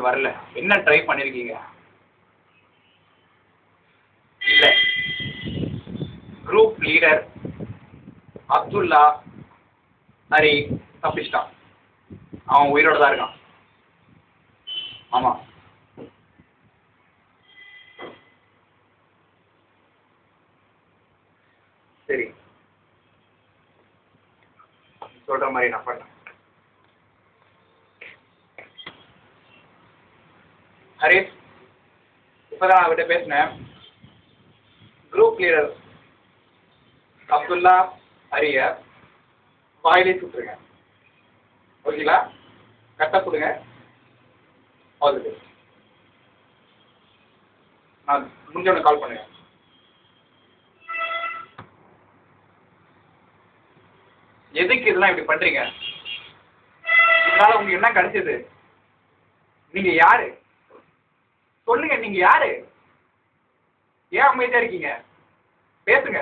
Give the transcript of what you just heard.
வரல. என்ன ட்ரை பண்ணிருக்கீங்க? இல்ல. குரூப் லீடர் அப்துல்லா ஹரி தப்பிச்சிட்டான். அவன் உயிரோட தான் இருக்கான். ஆமா. சரி, சொல்ற மாதிரி நான் பண்ணேன். ஹரிஷ், இப்பதான் அவர்கிட்ட பேசினேன். குரூப் லீடர் அப்துல்லா ஹரிய வாயிலே சுட்டுருங்க. ஓகேங்களா? கரெக்டாக சொல்லுங்க. All the best. நான் முடிஞ்சவனை கால் பண்ணுங்க. எதுக்கு இதெல்லாம் இப்படி பண்றீங்க? இதனால உங்களுக்கு என்ன கிடைச்சது? நீங்க யாரு? சொல்லுங்க, நீங்க யாரு? ஏன் அமைதியா இருக்கீங்க? பேசுங்க.